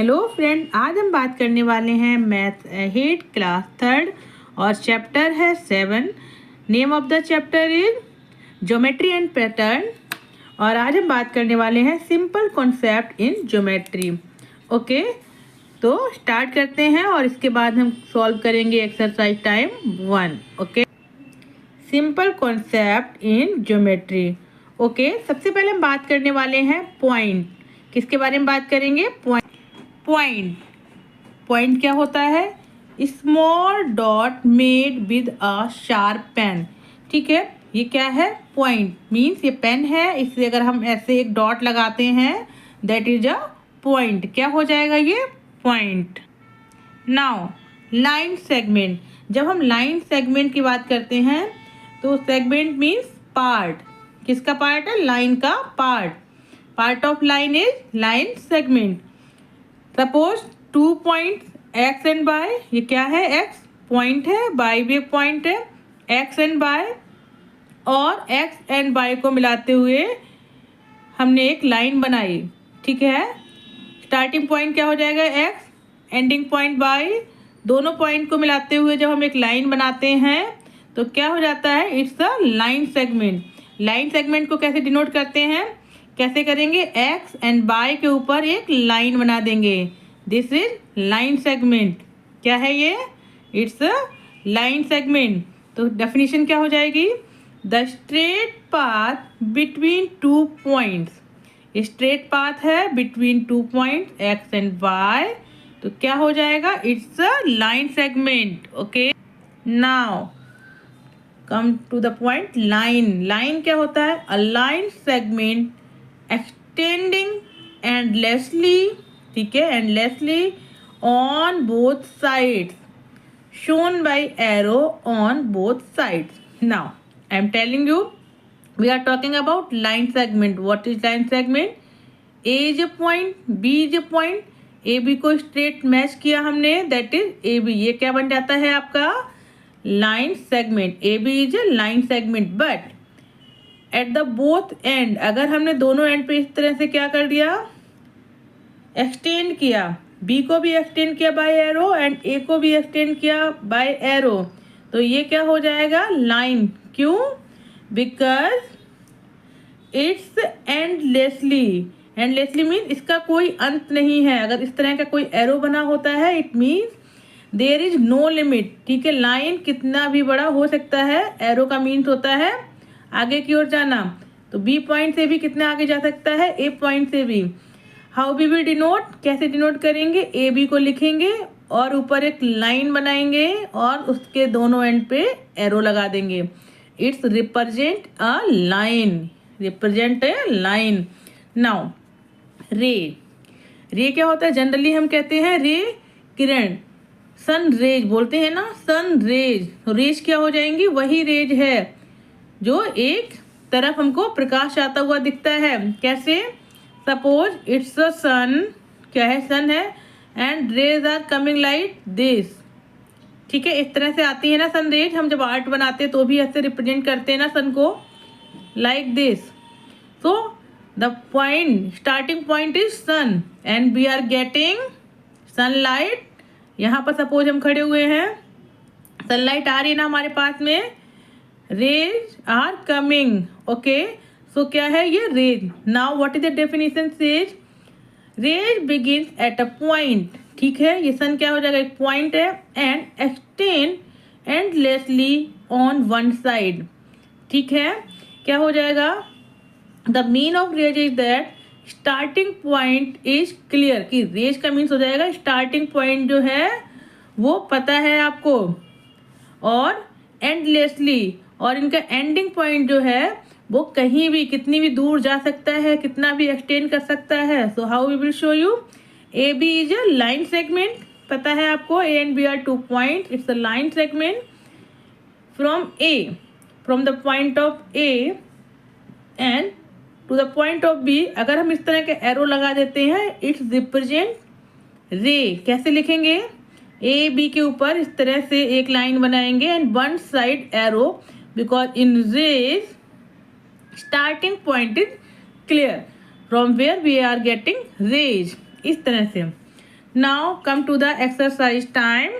Hello friend, आज हम बात करने वाले हैं मैथ हेड क्लास थर्ड और चैप्टर है 7। Name of the chapter is geometry and pattern. और आज हम बात करने वाले हैं simple concept in geometry. Okay, तो स्टार्ट करते हैं और इसके बाद हम सॉल्व करेंगे exercise time 1। Okay, simple concept in geometry. Okay, सबसे पहले हम बात करने वाले हैं पॉइंट। किसके बारे में बात करेंगे? पॉइंट। पॉइंट क्या होता है? Small dot made with a sharp pen. ठीक है, ये क्या है? पॉइंट मीन्स ये पेन है, इससे अगर हम ऐसे एक डॉट लगाते हैं दैट इज अ पॉइंट। क्या हो जाएगा ये? पॉइंट। Now line segment. जब हम लाइन सेगमेंट की बात करते हैं तो सेगमेंट मीन्स पार्ट। किसका पार्ट है? लाइन का part. Part of line is line segment. Suppose 2 point X and Y. ये क्या है? एक्स पॉइंट है, वाई भी एक पॉइंट है। एक्स एंड वाई, और एक्स एंड वाई को मिलाते हुए हमने एक लाइन बनाई। ठीक है, स्टार्टिंग पॉइंट क्या हो जाएगा? X, ending point Y. दोनों पॉइंट को मिलाते हुए जब हम एक लाइन बनाते हैं तो क्या हो जाता है? It's a line segment. Line segment को कैसे डिनोट करते हैं? कैसे करेंगे? एक्स एंड वाई के ऊपर एक लाइन बना देंगे। This is line segment. क्या है ये? It's a line segment. तो डेफिनेशन क्या हो जाएगी? The straight path between 2 points. Straight path है between 2 points X and Y, तो क्या हो जाएगा? It's a line segment. Okay, now come to the point. Line. Line क्या होता है? A line segment extending endlessly, ठीक है, endlessly on both sides, shown by arrow on both sides. Now I am telling you, we are talking about line segment. What is line segment? A is a point, B is a point. A B को straight match किया हमने, that is A B. ये क्या बन जाता है आपका? Line segment. A B is a line segment. But at the both end, अगर हमने दोनों एंड पे इस तरह से क्या कर दिया? एक्सटेंड किया, बी को भी एक्सटेंड किया बाय एरो एंड ए को भी एक्सटेंड किया बाय एरो, तो ये क्या हो जाएगा? लाइन। क्यों? Because it's endlessly. Endlessly means इसका कोई अंत नहीं है। अगर इस तरह का कोई एरो बना होता है it means there is no limit. ठीक है, लाइन कितना भी बड़ा हो सकता है। एरो का मीन्स होता है आगे की ओर जाना, तो बी पॉइंट से भी कितना आगे जा सकता है? ए पॉइंट से भी। How we will denote? कैसे डिनोट करेंगे? ए बी को लिखेंगे और ऊपर एक लाइन बनाएंगे और उसके दोनों एंड पे एरो लगा देंगे। It's represent a line. Represent a line. Now रे। रे क्या होता है? जनरली हम कहते हैं रे किरण। सन रेज बोलते हैं ना, सन रेज। तो रेज क्या हो जाएंगी? वही रेज है जो एक तरफ हमको प्रकाश आता हुआ दिखता है। कैसे? Suppose it's a sun. क्या है? सन है, and rays are coming like this. ठीक है, इस तरह से आती है ना सन रेज। हम जब आर्ट बनाते हैं तो भी ऐसे रिप्रेजेंट करते हैं ना सन को, like this. So the point, starting point is sun and we are getting sunlight. यहाँ पर सपोज हम खड़े हुए हैं, सनलाइट आ रही है ना हमारे पास में, rays are coming. Okay, so क्या है ये? Rays. Now what is the definition says? Rays begins at a point. ठीक है, ये सन क्या हो जाएगा? एक पॉइंट है, and extend endlessly on one side. ठीक है, क्या हो जाएगा? The mean of rays is that starting point is clear. कि रेज का मीन्स हो जाएगा स्टार्टिंग पॉइंट जो है वो पता है आपको, और एंडलेसली, और इनका एंडिंग पॉइंट जो है वो कहीं भी कितनी भी दूर जा सकता है, कितना भी एक्सटेंड कर सकता है। So how we will show you? A B is a line segment. पता है आपको, A and B are 2 point. It's a line segment from A, from the point of A and to the point of B. अगर हम इस तरह के arrow लगा देते हैं इट्स रिप्रेजेंट रे। कैसे लिखेंगे? ए बी के ऊपर इस तरह से एक लाइन बनाएंगे and one side arrow, because in rays starting point is clear from where we are getting rays. इस तरह से Now come to the exercise time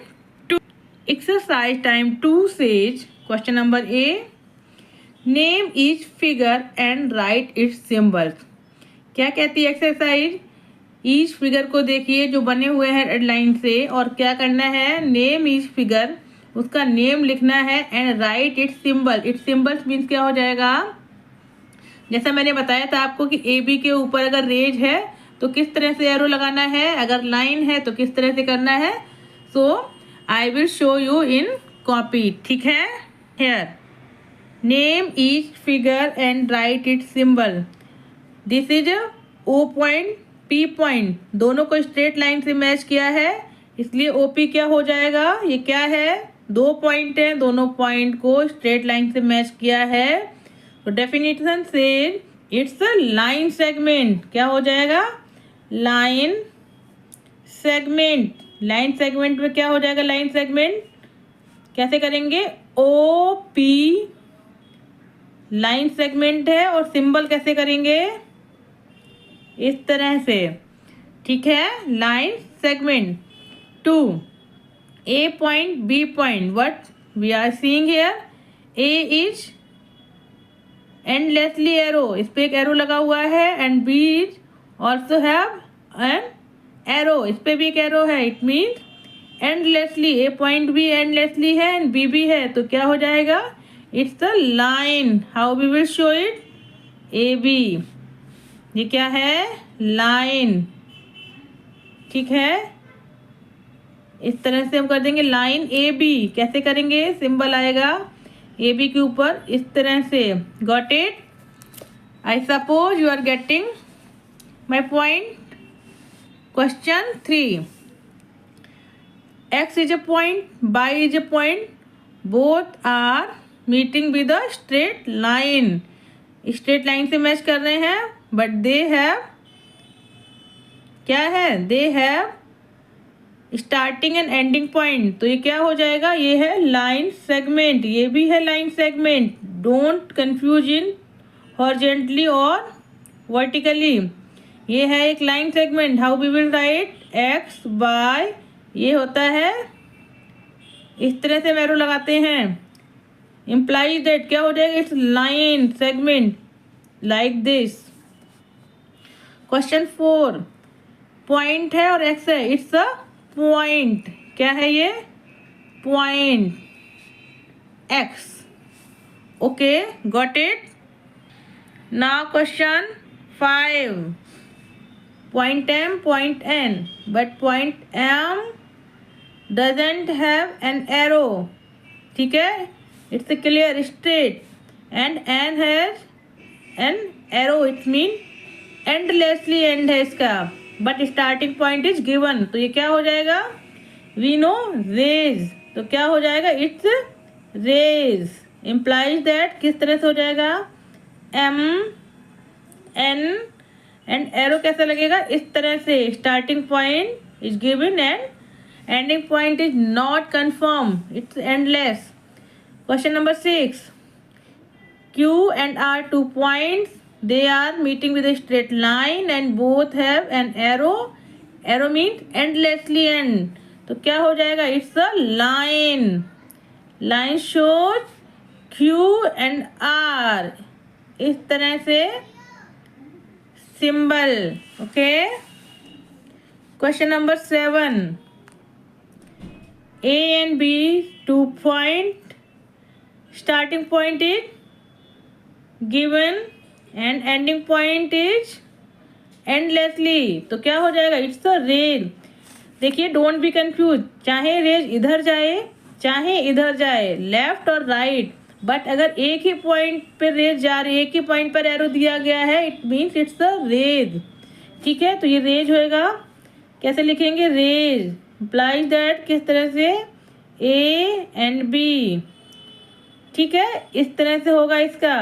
2. Exercise time 2 says, question number A, name each figure and write its symbols. क्या कहती है exercise? Each figure को देखिए जो बने हुए हैं रेड लाइन से, और क्या करना है, नेम ईच फिगर, उसका नेम लिखना है, and write its symbol. It's symbols means क्या हो जाएगा, जैसा मैंने बताया था आपको कि ए बी के ऊपर अगर रेज है तो किस तरह से एरो लगाना है, अगर लाइन है तो किस तरह से करना है. So I will show you in copy. ठीक है, here name each figure and write its symbol. This is O point, P point, दोनों को स्ट्रेट लाइन से मैच किया है, इसलिए ओपी क्या हो जाएगा, ये क्या है, 2 पॉइंट है, दोनों पॉइंट को स्ट्रेट लाइन से मैच किया है. तो डेफिनेशन से इट्स अ लाइन सेगमेंट. क्या हो जाएगा, लाइन सेगमेंट. लाइन सेगमेंट में क्या हो जाएगा, लाइन सेगमेंट कैसे करेंगे, ओ पी लाइन सेगमेंट है, और सिंबल कैसे करेंगे, इस तरह से. ठीक है, line segment. 2, A point B point, what we are seeing here, A is endlessly arrow, इस पे एक एरो लगा हुआ है, and B is also have an arrow, इस पे भी एक एरो है. It means endlessly, A point भी एंडलेसली है एंड बी भी है, तो क्या हो जाएगा, it's the line. How we will show it, A B, ये क्या है, लाइन. ठीक है, इस तरह से हम कर देंगे लाइन ए बी. कैसे करेंगे, सिंबल आएगा ए बी के ऊपर इस तरह से. Got it, I suppose you are getting my point. Question 3, X is a point, Y is a point, both are meeting with a straight line. Straight line से match कर रहे हैं, बट दे हैव, क्या है, they have starting and ending point. तो ये क्या हो जाएगा, ये है लाइन सेगमेंट, ये भी है line segment. Don't confuse in horizontally और वर्टिकली. ये है एक line segment. How we will write, X by, ये होता है, इस तरह से एरो लगाते हैं, implies that क्या हो जाएगा, it's line segment like this. Question 4, point है और एक्स है, इट्स अ पॉइंट. क्या है ये, point X. Okay, got it. Now question 5, point M, point N, but point M doesn't have an arrow. ठीक है, it's a clear straight, and n has an arrow, it mean endlessly end है इसका, but starting point is given. तो ये क्या हो जाएगा, we know raise, तो क्या हो जाएगा, it's raise. implies that किस तरह से हो जाएगा, m n and arrow कैसा लगेगा, इस तरह से. starting point is given and ending point is not confirmed, it's endless. Question number 6, Q and R 2 points, they are meeting with a straight line and both have an arrow. Arrow means endlessly end. तो क्या हो जाएगा, it's a line. Line shows Q and R, इस तरह से symbol. Okay. Question number 7, A and B 2 point, starting point is given and ending point is endlessly. तो क्या हो जाएगा, इट्स अ रेज. देखिए, डोंट बी कंफ्यूज, चाहे raise इधर जाए चाहे इधर जाए, लेफ्ट और राइट, बट अगर एक ही पॉइंट पे रेज जा रही है, एक ही पॉइंट पर एरो दिया गया है, it means it's a rays. ठीक है, तो ये रेज होएगा. कैसे लिखेंगे, रेज इम्प्लाइज दैट, किस तरह से, ए एंड बी. ठीक है, इस तरह से होगा, इसका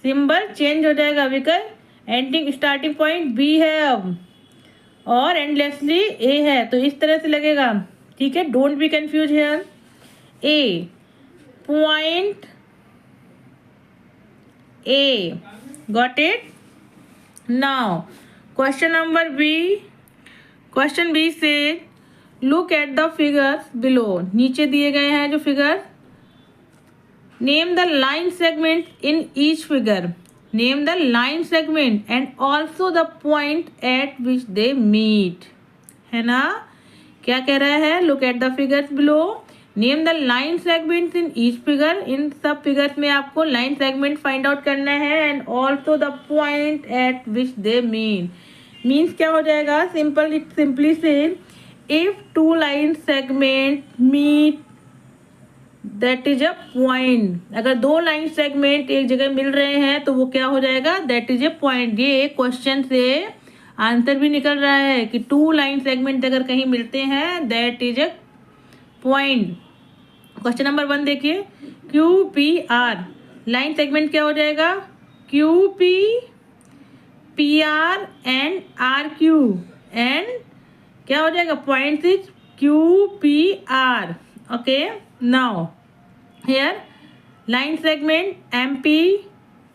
सिंबल चेंज हो जाएगा because ending starting point B है अब, और एंडलेसली ए है, तो इस तरह से लगेगा. ठीक है, don't be confuse here. A point A, got it. Now question number B, question B से look at the figures below, नीचे दिए गए हैं जो figure, name the line segment in each figure, name the line segment and also the point at which they meet, है ना। क्या कह रहा है, look at the figures below, name the line segments in each figure, इन सब figures में आपको लाइन सेगमेंट फाइंड आउट करना है, and also the point at which they means क्या हो जाएगा, सिंपली से if two line segment meet that is a point, अगर दो लाइन सेगमेंट एक जगह मिल रहे हैं तो वो क्या हो जाएगा, दैट इज ए पॉइंट। ये क्वेश्चन से आंसर भी निकल रहा है कि टू लाइन सेगमेंट अगर कहीं मिलते हैं that is a point. Question number 1 देखिए, Q P R, line segment क्या हो जाएगा, Q P, P R and R Q, and क्या हो जाएगा, point is Q P R. Okay, now here line segment M P,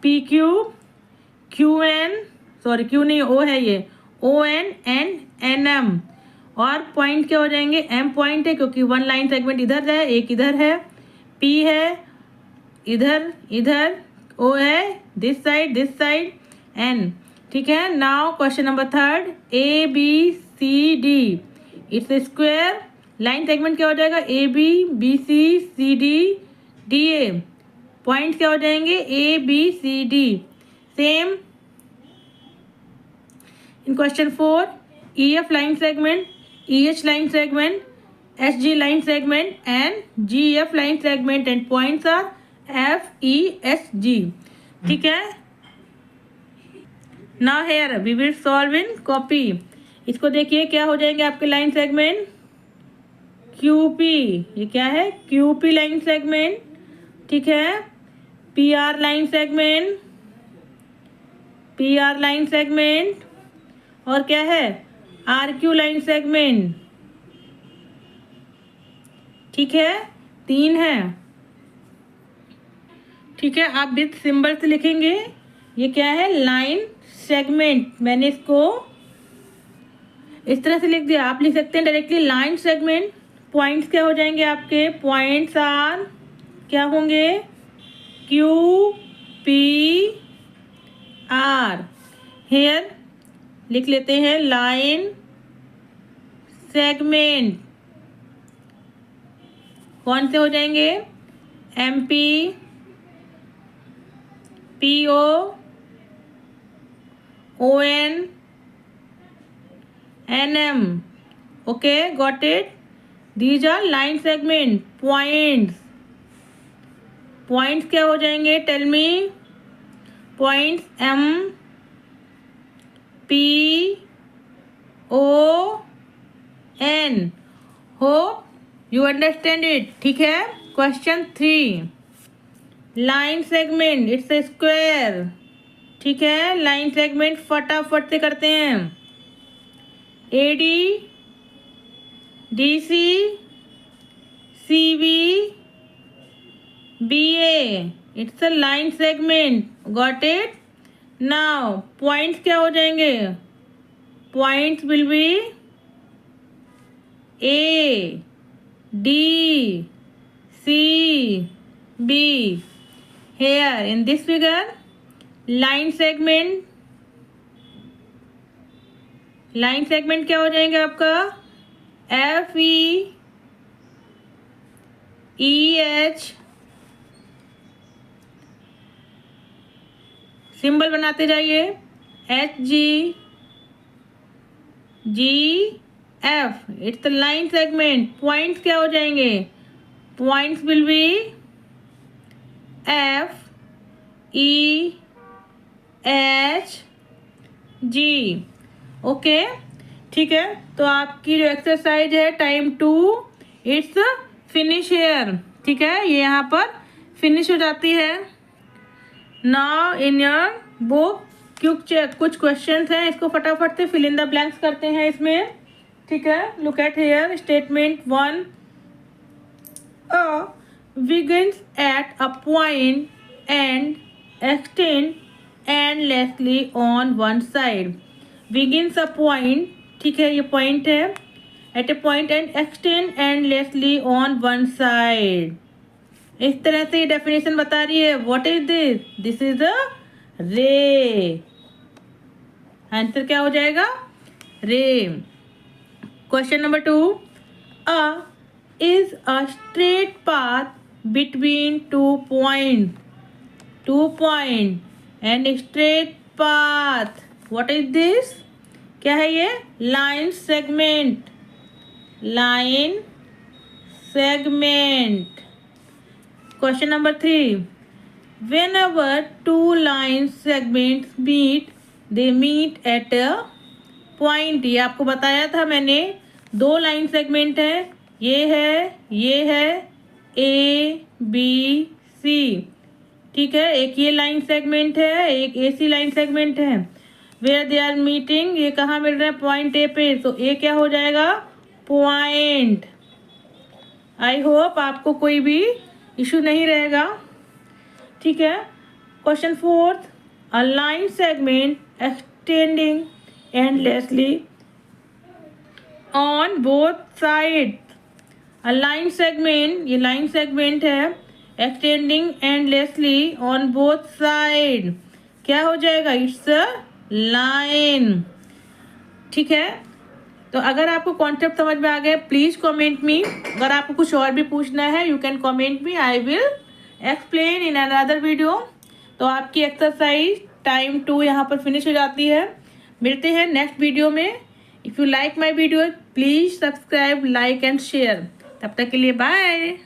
P Q, Q N, sorry Q नहीं O है ये, O N and N M, और point क्या हो जाएंगे, एम पॉइंट है क्योंकि वन लाइन सेगमेंट इधर है एक इधर है, पी है इधर इधर, ओ है दिस साइड एन, ठीक है। Now question number 3, A B C D, it's square, line segment क्या हो जाएगा, A B C C D D A, point क्या हो जाएंगे, A B C D. Same in question 4, E F line segment, EH line segment, SG line segment and GF line segment and points are F, E, S, G, ठीक है। Now here we will solve in copy, इसको देखिए क्या हो जाएंगे आपके line segment, QP, ये क्या है, QP लाइन सेगमेंट, ठीक है, PR line segment, PR line segment, और क्या है, RQ लाइन सेगमेंट, ठीक है, 3 है, ठीक है। आप विथ सिंबल से लिखेंगे, ये क्या है, लाइन सेगमेंट, मैंने इसको इस तरह से लिख दिया, आप लिख सकते हैं डायरेक्टली लाइन सेगमेंट। पॉइंट्स क्या हो जाएंगे आपके, पॉइंट्स आर क्या होंगे, क्यू पी आर, हेयर लिख लेते हैं लाइन सेगमेंट, कौन से हो जाएंगे, M P, P O, O N, N M, okay got it, these are line segment. Points क्या हो जाएंगे, tell me, points M P O N, hope you understand it, ठीक है। Question 3, line segment it's a square, ठीक है, line segment फटाफट से करते हैं, A D, D C, C B, B A, it's a line segment, got it. Now points क्या हो जाएंगे, points will be A D C B, here in this figure line segment क्या हो जाएंगे आपका, एफ ई एच, सिंबल बनाते जाइए, H G F, it's the line segment. Points क्या हो जाएंगे, points will B F E H G, okay, ठीक है। तो आपकी जो एक्सरसाइज है टाइम 2 इट्स फिनिश हेयर, ठीक है, ये यहाँ पर फिनिश हो जाती है। नाउ इन योर बुक कुछ क्वेश्चंस हैं, इसको फटाफट से फिल इन द ब्लैंक्स करते हैं इसमें, ठीक है। Look at here statement 1, begins at a point and extend endlessly on one side। begins a point ठीक है, ये पॉइंट है। At a point and extend endlessly on one side. इस तरह से ये डेफिनेशन बता रही है। What is this? This is a ray. Answer क्या हो जाएगा? Ray. Question number 2, a is a straight path between two point and straight path. What is this? क्या है ये? Line segment. Line segment. Question number 3, whenever two line segments meet, they meet at a point। ये आपको बताया था मैंने। दो line segment है, ये है ए बी सी। ठीक है, एक ये लाइन सेगमेंट है, एक ए सी लाइन सेगमेंट है। वेयर दे आर मीटिंग, ये कहाँ मिल रहे हैं? पॉइंट ए पे। तो ए क्या हो जाएगा? पॉइंट। आई होप आपको कोई भी इशू नहीं रहेगा। ठीक है। Question 4, a line segment extending endlessly on both side. A line segment, ये लाइन सेगमेंट है, extending endlessly on both side. क्या हो जाएगा? It's a line. ठीक है, तो अगर आपको कॉन्सेप्ट समझ में आ गया प्लीज़ कमेंट मी। अगर आपको कुछ और भी पूछना है you can comment me, I will explain in another video. तो आपकी एक्सरसाइज टाइम 2 यहाँ पर फिनिश हो जाती है। मिलते हैं नेक्स्ट वीडियो में। If you like my video please subscribe, like and share. तब तक के लिए बाय।